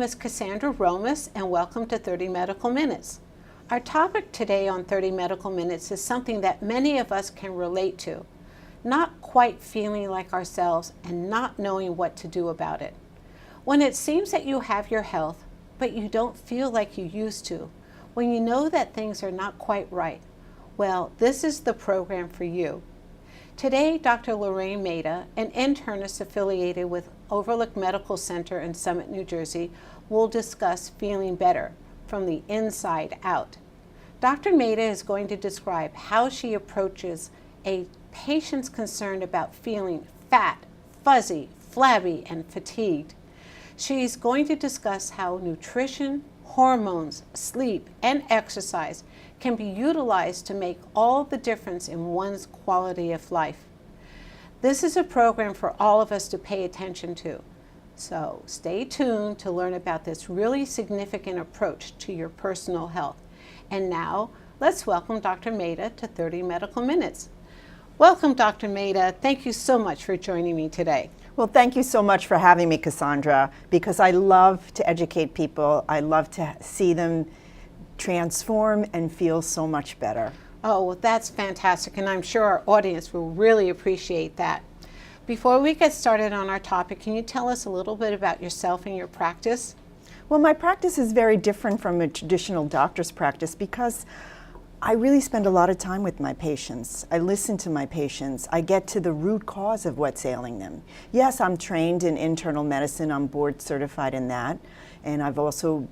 is Cassandra Romas, and welcome to 30 Medical Minutes. Our topic today on 30 Medical Minutes is something that many of us can relate to, not quite feeling like ourselves and not knowing what to do about it. When it seems that you have your health, but you don't feel like you used to, when you know that things are not quite right, well, this is the program for you. Today, Dr. Lorraine Maida, an internist affiliated with Overlook Medical Center in Summit, New Jersey, will discuss feeling better from the inside out. Dr. Maida is going to describe how she approaches a patient's concern about feeling fat, fuzzy, flabby, and fatigued. She's going to discuss how nutrition, hormones, sleep, and exercise can be utilized to make all the difference in one's quality of life. This is a program for all of us to pay attention to. So stay tuned to learn about this really significant approach to your personal health. And now, let's welcome Dr. Maida to 30 Medical Minutes. Welcome, Dr. Maida. Thank you so much for joining me today. Well, thank you so much for having me, Cassandra, because I love to educate people. I love to see them transform and feel so much better. Oh, well, that's fantastic, and I'm sure our audience will really appreciate that. Before we get started on our topic, can you tell us a little bit about yourself and your practice? Well, my practice is very different from a traditional doctor's practice because I really spend a lot of time with my patients. I listen to my patients. I get to the root cause of what's ailing them. Yes, I'm trained in internal medicine. I'm board certified in that. And I've also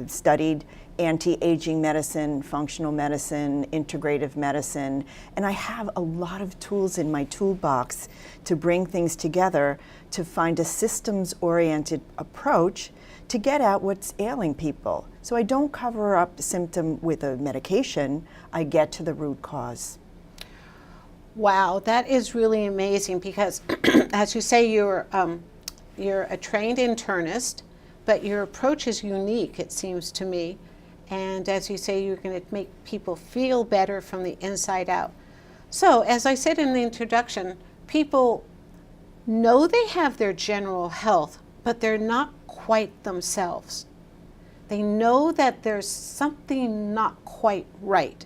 studied anti-aging medicine, functional medicine, integrative medicine. And I have a lot of tools in my toolbox to bring things together to find a systems-oriented approach to get at what's ailing people. So I don't cover up the symptom with a medication, I get to the root cause. Wow, that is really amazing because as you say, you're a trained internist, but your approach is unique, it seems to me. And as you say, you're going to make people feel better from the inside out. So as I said in the introduction, people know they have their general health, but they're not quite themselves. They know that there's something not quite right.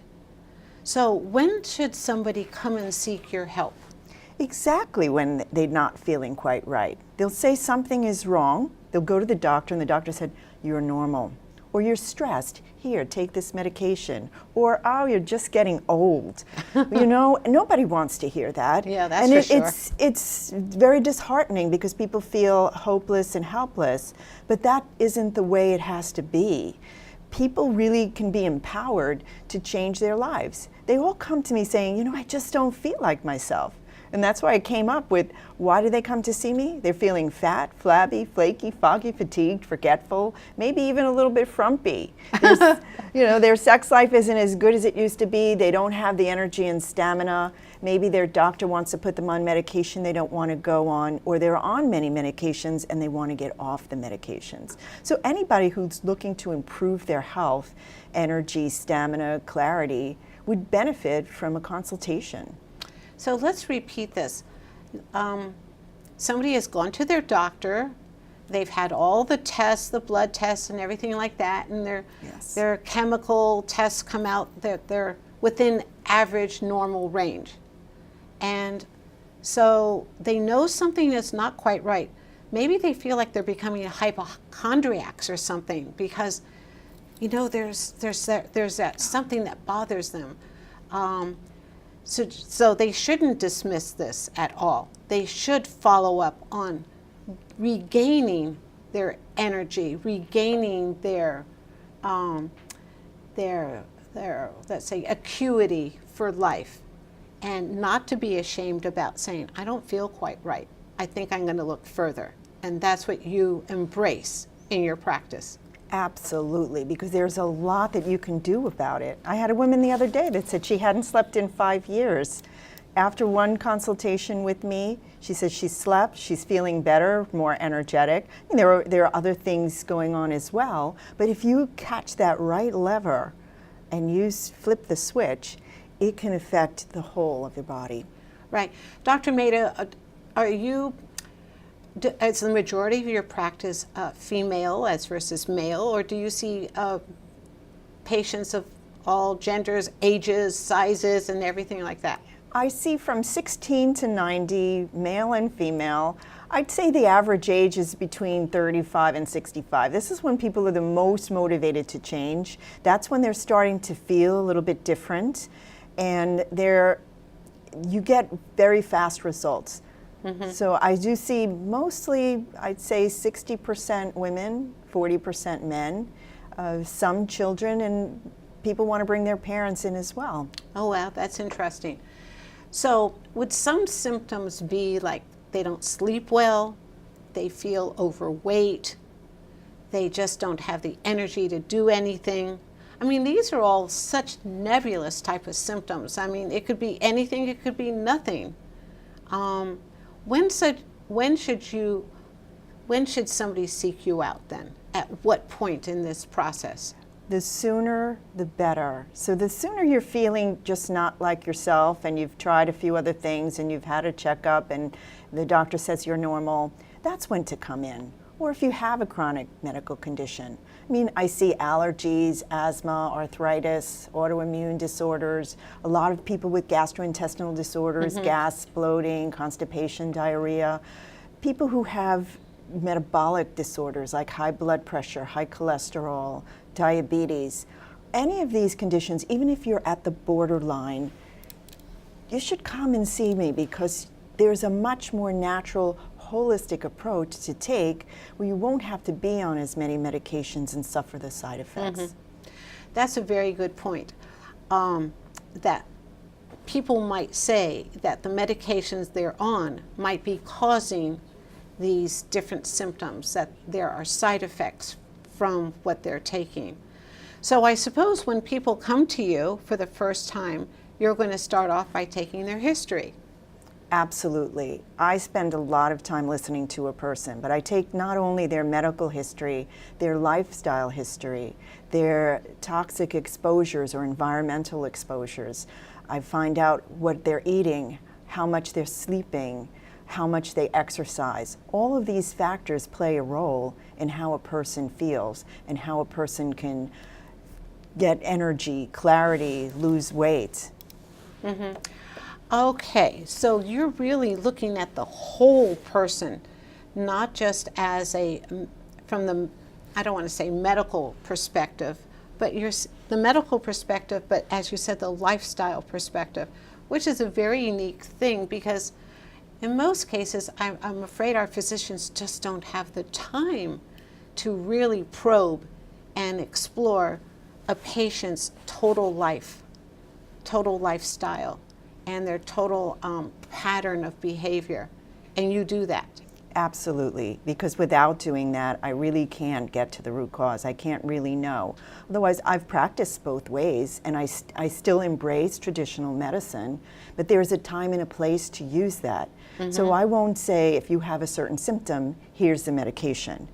So when should somebody come and seek your help? Exactly when they're not feeling quite right. They'll say something is wrong. They'll go to the doctor and the doctor said, you're normal. Or you're stressed. Here, take this medication. Or, oh, you're just getting old. You know, nobody wants to hear that. Yeah, that's for sure. It's very disheartening because people feel hopeless and helpless. But that isn't the way it has to be. People really can be empowered to change their lives. They all come to me saying, you know, I just don't feel like myself. And that's why I came up with, why do they come to see me? They're feeling fat, flabby, flaky, foggy, fatigued, forgetful, maybe even a little bit frumpy. You know, their sex life isn't as good as it used to be. They don't have the energy and stamina. Maybe their doctor wants to put them on medication they don't want to go on, or they're on many medications and they want to get off the medications. So anybody who's looking to improve their health, energy, stamina, clarity, would benefit from a consultation. So let's repeat this. Somebody has gone to their doctor, they've had all the tests, the blood tests and everything like that, and their chemical tests come out that they're within average normal range. And so they know something is not quite right. Maybe they feel like they're becoming hypochondriacs or something because, you know, there's that something that bothers them. So they shouldn't dismiss this at all. They should follow up on regaining their energy, regaining their let's say acuity for life, and not to be ashamed about saying, I don't feel quite right. I think I'm going to look further. And that's what you embrace in your practice. Absolutely, because there's a lot that you can do about it. I had a woman the other day that said she hadn't slept in 5 years. After one consultation with me, she said she slept, she's feeling better, more energetic. And there are other things going on as well, but if you catch that right lever and flip the switch, it can affect the whole of your body. Right. Dr. Maida, are you Is the majority of your practice female as versus male, or do you see patients of all genders, ages, sizes, and everything like that? I see from 16 to 90, male and female. I'd say the average age is between 35 and 65. This is when people are the most motivated to change. That's when they're starting to feel a little bit different, and you get very fast results. So I do see mostly, I'd say 60% women, 40% men, some children, and people want to bring their parents in as well. Oh, wow, that's interesting. So would some symptoms be like they don't sleep well, they feel overweight, they just don't have the energy to do anything? I mean, these are all such nebulous type of symptoms. I mean, it could be anything, it could be nothing. When should somebody seek you out then? At what point in this process? The sooner, the better. So the sooner you're feeling just not like yourself, and you've tried a few other things, and you've had a checkup, and the doctor says you're normal, that's when to come in. Or if you have a chronic medical condition. I mean, I see allergies, asthma, arthritis, autoimmune disorders, a lot of people with gastrointestinal disorders, gas, bloating, constipation, diarrhea, people who have metabolic disorders like high blood pressure, high cholesterol, diabetes. Any of these conditions, even if you're at the borderline, you should come and see me, because there's a much more natural, holistic approach to take where you won't have to be on as many medications and suffer the side effects. That's a very good point. That people might say that the medications they're on might be causing these different symptoms, that there are side effects from what they're taking. So I suppose when people come to you for the first time, you're going to start off by taking their history. Absolutely. I spend a lot of time listening to a person, but I take not only their medical history, their lifestyle history, their toxic exposures or environmental exposures. I find out what they're eating, how much they're sleeping, how much they exercise. All of these factors play a role in how a person feels and how a person can get energy, clarity, lose weight. Okay, so you're really looking at the whole person, not just as from the, I don't want to say medical perspective, but the medical perspective, but as you said, the lifestyle perspective, which is a very unique thing, because in most cases, I'm afraid our physicians just don't have the time to really probe and explore a patient's total life, total lifestyle, and their total pattern of behavior. And you do that. Absolutely, because without doing that, I really can't get to the root cause. I can't really know. Otherwise, I've practiced both ways, and I still embrace traditional medicine, but there's a time and a place to use that. So I won't say, if you have a certain symptom, here's the medication.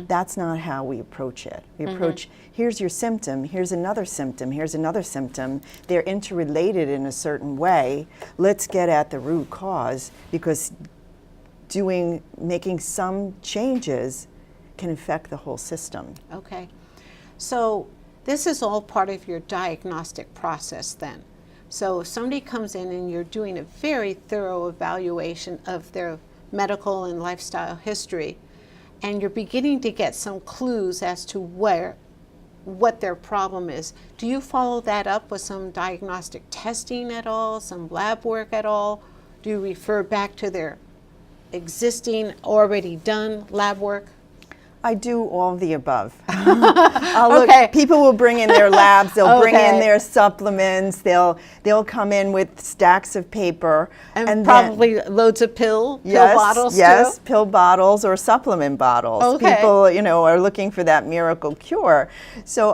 That's not how we approach it. We approach, here's your symptom, here's another symptom, here's another symptom. They're interrelated in a certain way. Let's get at the root cause, because making some changes can affect the whole system. Okay. So this is all part of your diagnostic process then. So if somebody comes in and you're doing a very thorough evaluation of their medical and lifestyle history, and you're beginning to get some clues as to what their problem is, do you follow that up with some diagnostic testing at all, some lab work at all? Do you refer back to their existing, already done lab work? I do all of the above. People will bring in their labs, they'll bring in their supplements, they'll come in with stacks of paper. And probably loads of pill bottles yes, too? Pill bottles or supplement bottles. Okay. People, are looking for that miracle cure. So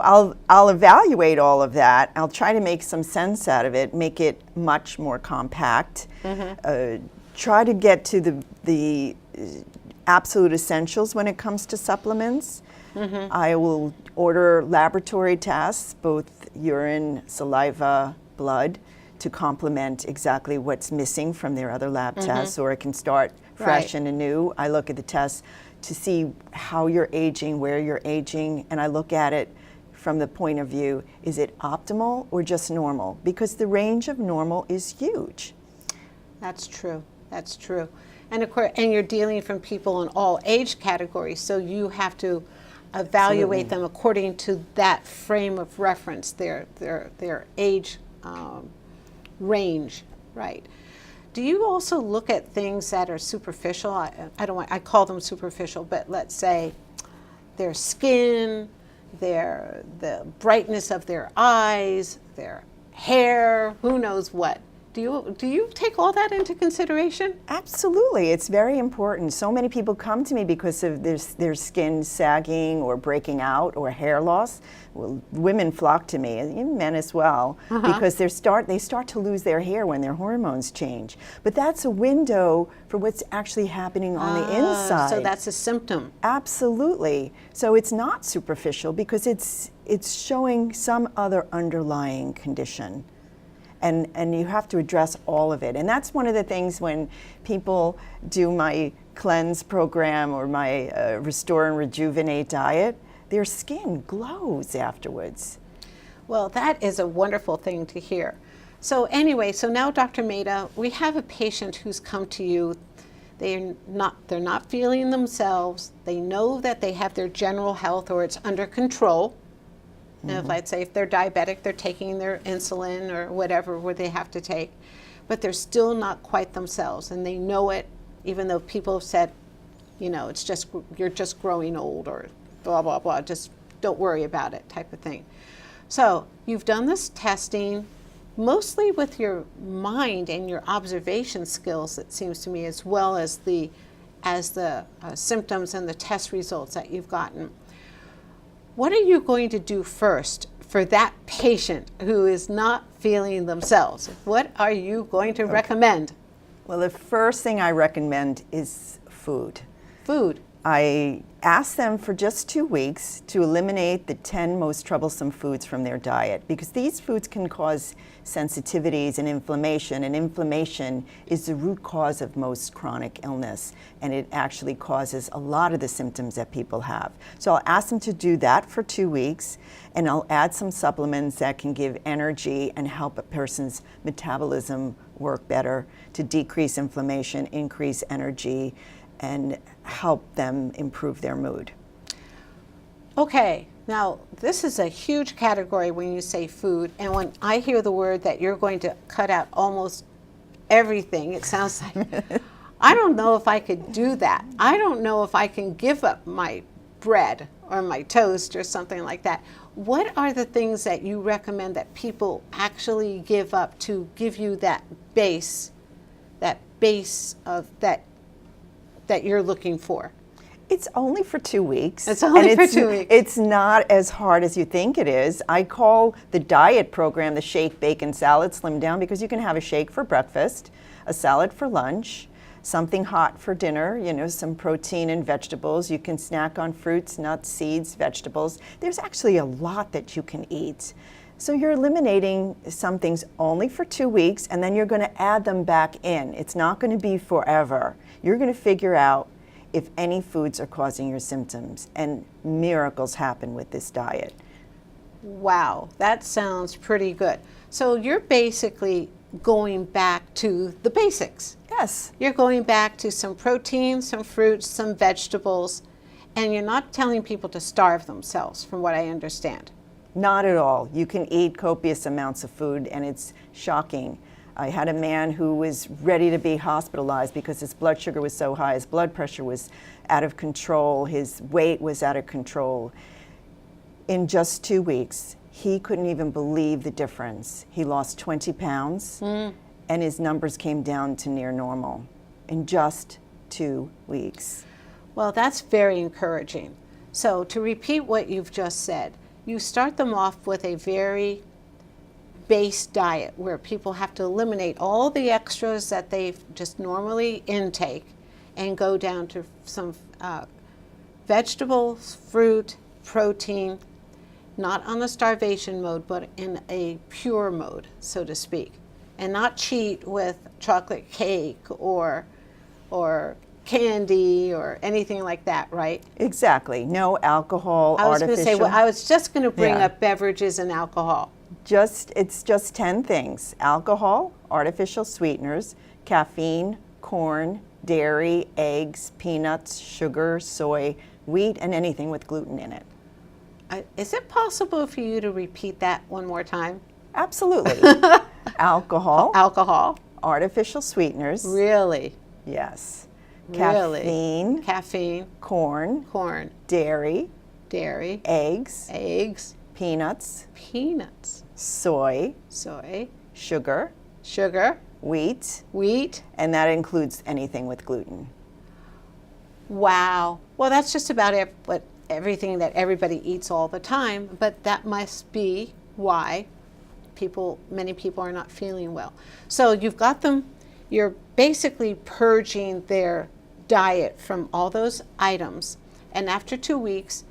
I'll evaluate all of that. I'll try to make some sense out of it, make it much more compact. Try to get to the absolute essentials when it comes to supplements. I will order laboratory tests, both urine, saliva, blood, to complement exactly what's missing from their other lab tests, or it can start fresh and anew. I look at the tests to see how you're aging, where you're aging, and I look at it from the point of view, is it optimal or just normal? Because the range of normal is huge. That's true. That's true. And of course, and you're dealing from people in all age categories, so you have to evaluate them according to that frame of reference, their age range, right? Do you also look at things that are superficial? I call them superficial, but let's say their skin, the brightness of their eyes, their hair, who knows what. Do you take all that into consideration? Absolutely, it's very important. So many people come to me because of their skin sagging or breaking out or hair loss. Well, women flock to me, and men as well, because they start to lose their hair when their hormones change. But that's a window for what's actually happening on the inside. So that's a symptom. Absolutely. So it's not superficial because it's showing some other underlying condition. And you have to address all of it. And that's one of the things when people do my cleanse program or my Restore and Rejuvenate diet, their skin glows afterwards. Well, that is a wonderful thing to hear. So anyway, so now Dr. Mehta, we have a patient who's come to you. They're not feeling themselves. They know that they have their general health or it's under control. Now, let's say if they're diabetic, they're taking their insulin or whatever where they have to take, but they're still not quite themselves, and they know it, even though people have said, it's just you're just growing old or blah blah blah. Just don't worry about it, type of thing. So you've done this testing, mostly with your mind and your observation skills. It seems to me, as well as the symptoms and the test results that you've gotten. What are you going to do first for that patient who is not feeling themselves? What are you going to recommend? Well, the first thing I recommend is food. Food. I ask them for just 2 weeks to eliminate the 10 most troublesome foods from their diet, because these foods can cause sensitivities and inflammation is the root cause of most chronic illness, and it actually causes a lot of the symptoms that people have. So I'll ask them to do that for 2 weeks, and I'll add some supplements that can give energy and help a person's metabolism work better to decrease inflammation, increase energy, and help them improve their mood. Okay, now this is a huge category when you say food, and when I hear the word that you're going to cut out almost everything, it sounds like, I don't know if I could do that. I don't know if I can give up my bread or my toast or something like that. What are the things that you recommend that people actually give up to give you that base of that you're looking for? It's only for 2 weeks. It's only for 2 weeks. It's not as hard as you think it is. I call the diet program the Shake, Bake, and Salad Slim Down, because you can have a shake for breakfast, a salad for lunch, something hot for dinner, some protein and vegetables. You can snack on fruits, nuts, seeds, vegetables. There's actually a lot that you can eat. So you're eliminating some things only for 2 weeks, and then you're going to add them back in. It's not going to be forever. You're going to figure out if any foods are causing your symptoms, and miracles happen with this diet. Wow, that sounds pretty good. So you're basically going back to the basics. Yes. You're going back to some protein, some fruits, some vegetables, and you're not telling people to starve themselves, from what I understand. Not at all. You can eat copious amounts of food, and it's shocking. I had a man who was ready to be hospitalized because his blood sugar was so high, his blood pressure was out of control, his weight was out of control. In just 2 weeks, he couldn't even believe the difference. He lost 20 pounds, and his numbers came down to near normal in just 2 weeks. Well, that's very encouraging. So to repeat what you've just said, you start them off with a very base diet where people have to eliminate all the extras that they just normally intake and go down to some vegetables, fruit, protein, not on the starvation mode, but in a pure mode, so to speak. and not cheat with chocolate cake or candy or anything like that, right? Exactly. No alcohol, I was going artificial. to say, well, I was just going to bring Yeah. up beverages and alcohol. It's just 10 things: alcohol, artificial sweeteners, caffeine, corn, dairy, eggs, peanuts, sugar, soy, wheat, and anything with gluten in it. Is it possible for you to repeat that one more time? Absolutely. Alcohol, Alcohol, artificial sweeteners, really, yes. really. Caffeine, Caffeine, corn, corn, dairy, dairy, eggs, eggs, peanuts, peanuts, soy, soy, sugar, sugar, wheat, wheat. and that includes anything with gluten. Wow. Well, that's just about everything that everybody eats all the time, but that must be why many people are not feeling well. So you've got them, you're basically purging their diet from all those items, and after 2 weeks,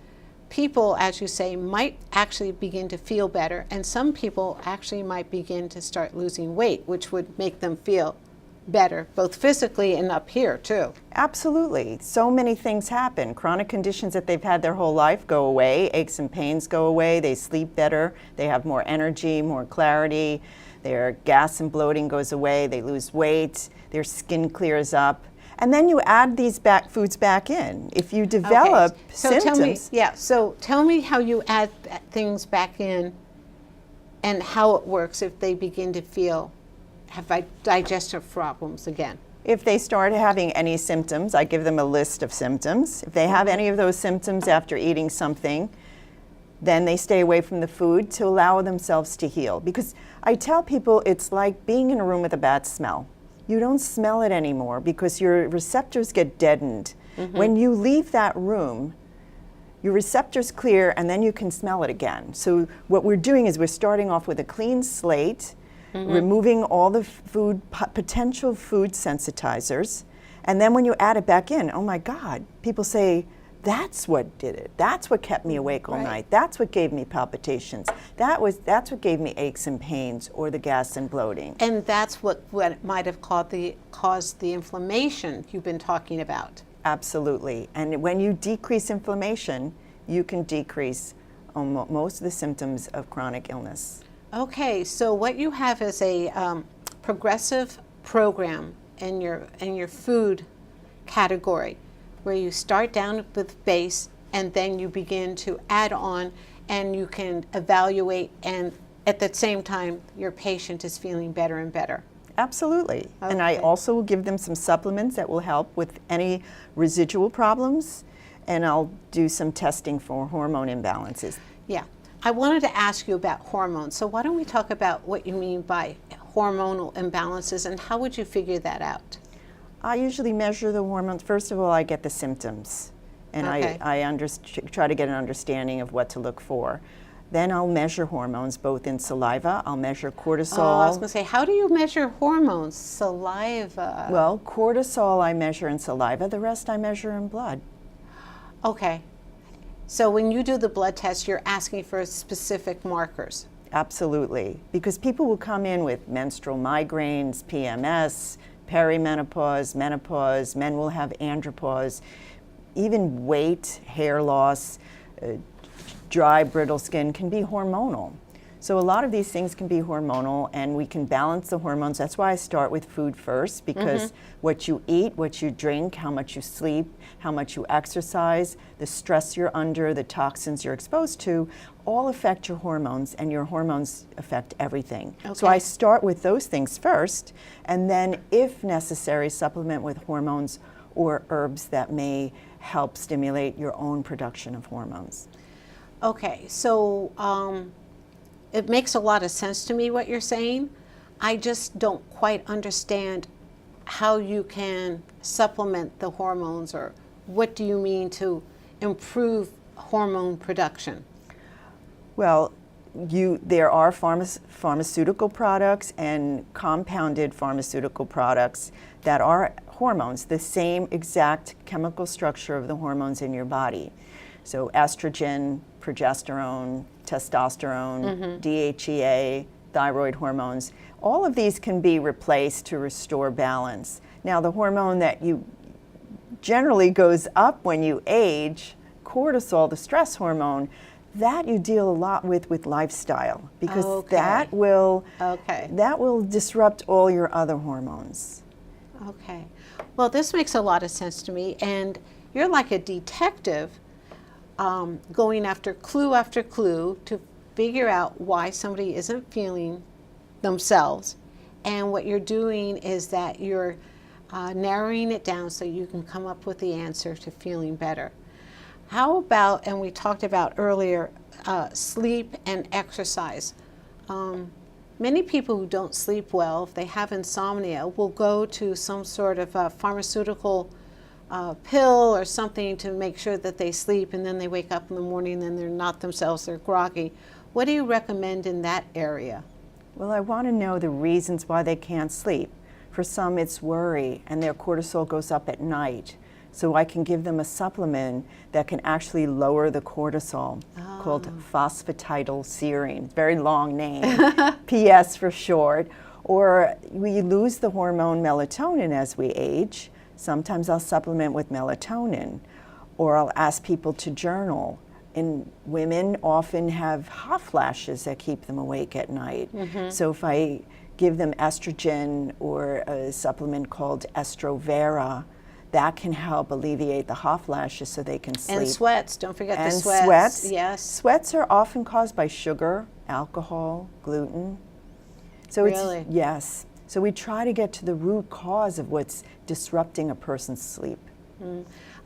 people, as you say, might actually begin to feel better, and some people actually might begin to start losing weight, which would make them feel better, both physically and up here too. Absolutely. So many things happen. Chronic conditions that they've had their whole life go away. Aches and pains go away. They sleep better. They have more energy, more clarity. Their gas and bloating goes away. They lose weight. Their skin clears up. And then you add these foods back in. If you develop Okay. So symptoms. tell me how you add things back in and how it works if they begin to have digestive problems again. If they start having any symptoms, I give them a list of symptoms. If they have any of those symptoms after eating something, then they stay away from the food to allow themselves to heal. Because I tell people it's like being in a room with a bad smell. You don't smell it anymore because your receptors get deadened. When you leave that room, your receptors clear and then you can smell it again. So what we're doing is we're starting off with a clean slate, removing all the potential food sensitizers, and then when you add it back in, oh my God, people say, that's what did it. That's what kept me awake all Right. night. That's what gave me palpitations. That's what gave me aches and pains or the gas and bloating. And that's what might have caused the inflammation you've been talking about. Absolutely. And when you decrease inflammation, you can decrease most of the symptoms of chronic illness. Okay, so what you have is a progressive program in your food category, where you start down with base and then you begin to add on, and you can evaluate, and at the same time your patient is feeling better and better. Absolutely. And I Okay. also will give them some supplements that will help with any residual problems, and I'll do some testing for hormone imbalances. Yeah. I wanted to ask you about hormones. So why don't we talk about what you mean by hormonal imbalances and how would you figure that out? I usually measure the hormones. First of all, I get the symptoms, and Okay. I try to get an understanding of what to look for. Then I'll measure hormones both in saliva. I'll measure cortisol. Oh, I was going to say, how do you measure hormones? Saliva. Well, cortisol I measure in saliva. The rest I measure in blood. Okay. So when you do the blood test, you're asking for specific markers. Absolutely, because people will come in with menstrual migraines, PMS, perimenopause, menopause. Men will have andropause, even weight, hair loss, dry, brittle skin can be hormonal. So a lot of these things can be hormonal, and we can balance the hormones. That's why I start with food first, because what you eat, what you drink, how much you sleep, how much you exercise, the stress you're under, the toxins you're exposed to, all affect your hormones, and your hormones affect everything. So Okay. I start with those things first, and then, if necessary, supplement with hormones or herbs that may help stimulate your own production of hormones. Okay, so it makes a lot of sense to me what you're saying. I just don't quite understand how you can supplement the hormones, or what do you mean to improve hormone production? Well, there are pharmaceutical products and compounded pharmaceutical products that are hormones, the same exact chemical structure of the hormones in your body. So estrogen, progesterone, testosterone, DHEA, thyroid hormones. All of these can be replaced to restore balance. Now, the hormone that you generally goes up when you age, cortisol, the stress hormone, that you deal a lot with lifestyle, because Okay. that will Okay. disrupt all your other hormones. Okay. Well, this makes a lot of sense to me. And you're like a detective going after clue to figure out why somebody isn't feeling themselves. And what you're doing is that you're narrowing it down so you can come up with the answer to feeling better. How about, and we talked about earlier, sleep and exercise. Many people who don't sleep well, if they have insomnia, will go to some sort of a pharmaceutical pill or something to make sure that they sleep, and then they wake up in the morning and they're not themselves, they're groggy. What do you recommend in that area? Well, I want to know the reasons why they can't sleep. For some, it's worry, and their cortisol goes up at night. So I can give them a supplement that can actually lower the cortisol, called phosphatidylserine. Very long name, PS for short. Or we lose the hormone melatonin as we age. Sometimes I'll supplement with melatonin, or I'll ask people to journal. And women often have hot flashes that keep them awake at night. So if I give them estrogen or a supplement called Estrovera, that can help alleviate the hot flashes so they can sleep. And sweats, don't forget the And sweats. sweats. Yes. Sweats are often caused by sugar, alcohol, gluten. So Really? Yes. So we try to get to the root cause of what's disrupting a person's sleep.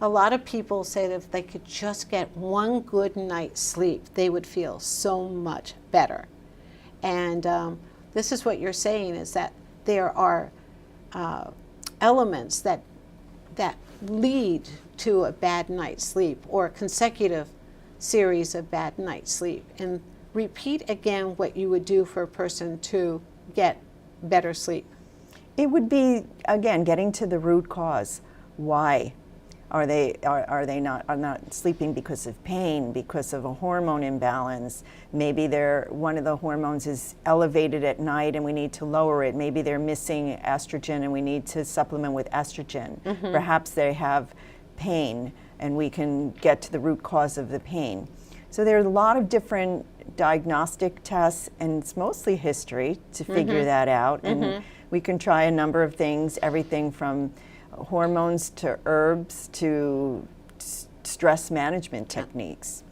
A lot of people say that if they could just get one good night's sleep, they would feel so much better. And this is what you're saying, is that there are elements that lead to a bad night's sleep or a consecutive series of bad night's sleep. And repeat again what you would do for a person to get better sleep. It would be, again, getting to the root cause. Why are they not sleeping? Because of pain, because of a hormone imbalance? Maybe one of the hormones is elevated at night and we need to lower it. Maybe they're missing estrogen and we need to supplement with estrogen. Perhaps they have pain and we can get to the root cause of the pain. So there are a lot of different diagnostic tests, and it's mostly history to figure that out. And we can try a number of things, everything from hormones to herbs to stress management techniques.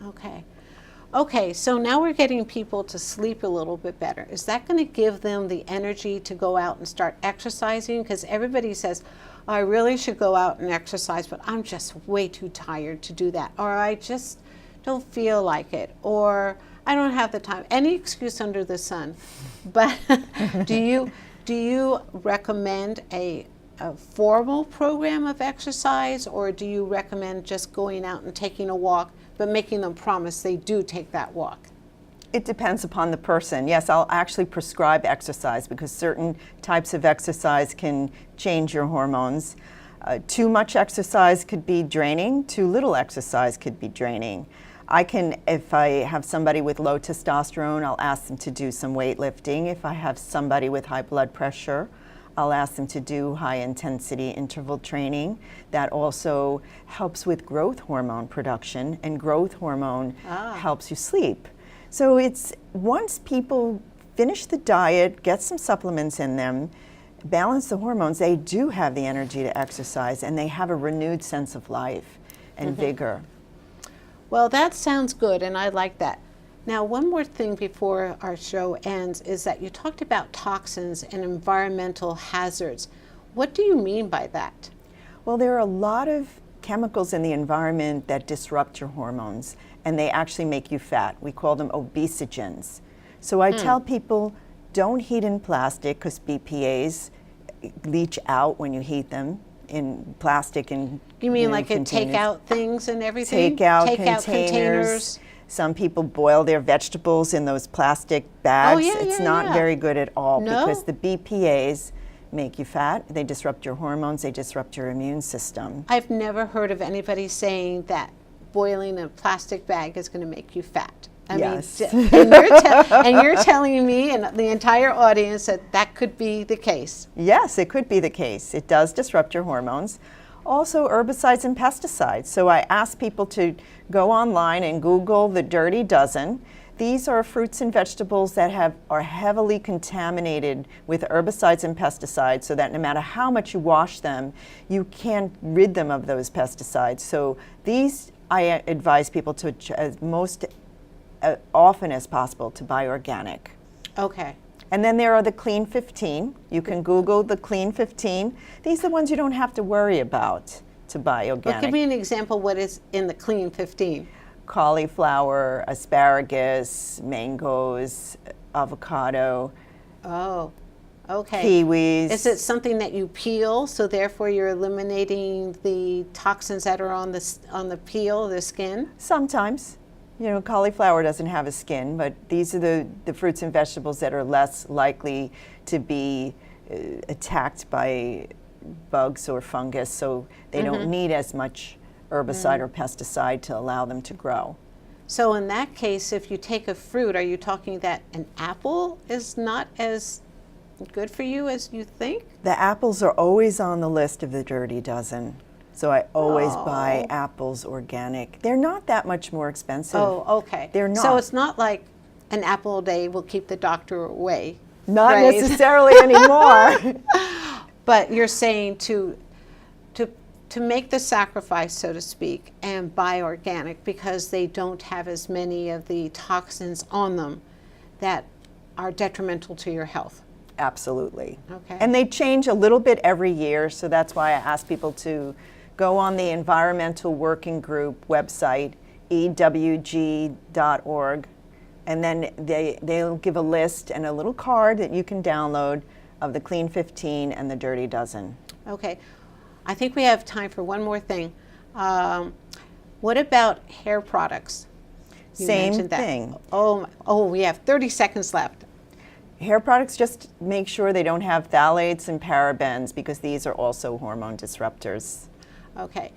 Okay, so now we're getting people to sleep a little bit better. Is that going to give them the energy to go out and start exercising? Because everybody says, oh, I really should go out and exercise, but I'm just way too tired to do that. Or I just don't feel like it. Or I don't have the time. Any excuse under the sun. But do you recommend a formal program of exercise, or do you recommend just going out and taking a walk, but making them promise they do take that walk? It depends upon the person. Yes, I'll actually prescribe exercise because certain types of exercise can change your hormones. Too much exercise could be draining, too little exercise could be draining. If I have somebody with low testosterone, I'll ask them to do some weightlifting. If I have somebody with high blood pressure, I'll ask them to do high intensity interval training. That also helps with growth hormone production, and growth hormone helps you sleep. So it's once people finish the diet, get some supplements in them, balance the hormones, they do have the energy to exercise, and they have a renewed sense of life and vigor. Well, that sounds good, and I like that. Now, one more thing before our show ends is that you talked about toxins and environmental hazards. What do you mean by that? Well, there are a lot of chemicals in the environment that disrupt your hormones, and they actually make you fat. We call them obesogens. So I tell people, don't heat in plastic because BPAs leach out when you heat them in plastic and You mean like containers. take out things and everything? Take out containers. containers. Some people boil their vegetables in those plastic bags. It's not very good at all because the BPAs make you fat. They disrupt your hormones. They disrupt your immune system. I've never heard of anybody saying that boiling a plastic bag is going to make you fat. I Yes. mean, and you're telling me and the entire audience that that could be the case. Yes, it could be the case. It does disrupt your hormones. Also, herbicides and pesticides. So I ask people to go online and Google the Dirty Dozen. These are fruits and vegetables that are heavily contaminated with herbicides and pesticides, so that no matter how much you wash them, you can't rid them of those pesticides. So these I advise people to, as most often as possible, to buy organic. Okay. And then there are the Clean 15. You can Google the Clean 15. These are the ones you don't have to worry about to buy Well, organic. give me an example what is in the Clean 15. Cauliflower, asparagus, mangoes, avocado, Oh, okay. kiwis. Is it something that you peel, so therefore you're eliminating the toxins that are on the peel, the skin? Sometimes. You know, cauliflower doesn't have a skin, but these are the fruits and vegetables that are less likely to be attacked by bugs or fungus, so they don't need as much herbicide or pesticide to allow them to grow. So in that case, if you take a fruit, are you talking that an apple is not as good for you as you think? The apples are always on the list of the Dirty Dozen, so I always buy apples organic. They're not that much more expensive. Oh, okay. They're not. So it's not like an apple a day will keep the doctor away. Not right? necessarily anymore. But you're saying to make the sacrifice, so to speak, and buy organic because they don't have as many of the toxins on them that are detrimental to your health. Absolutely. Okay. And they change a little bit every year, so that's why I ask people to go on the Environmental Working Group website, ewg.org, and then they'll give a list and a little card that you can download of the Clean 15 and the Dirty Dozen. Okay. I think we have time for one more thing. What about hair products? You Same mentioned that. thing. Oh, we have 30 seconds left. Hair products, just make sure they don't have phthalates and parabens because these are also hormone disruptors. Okay.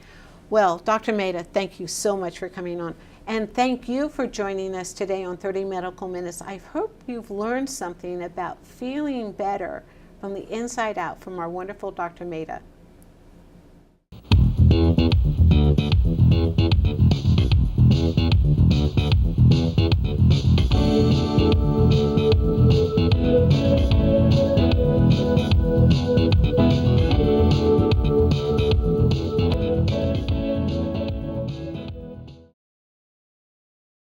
Well, Dr. Mehta, thank you so much for coming on. And thank you for joining us today on 30 Medical Minutes. I hope you've learned something about feeling better from the inside out from our wonderful Dr. Mehta.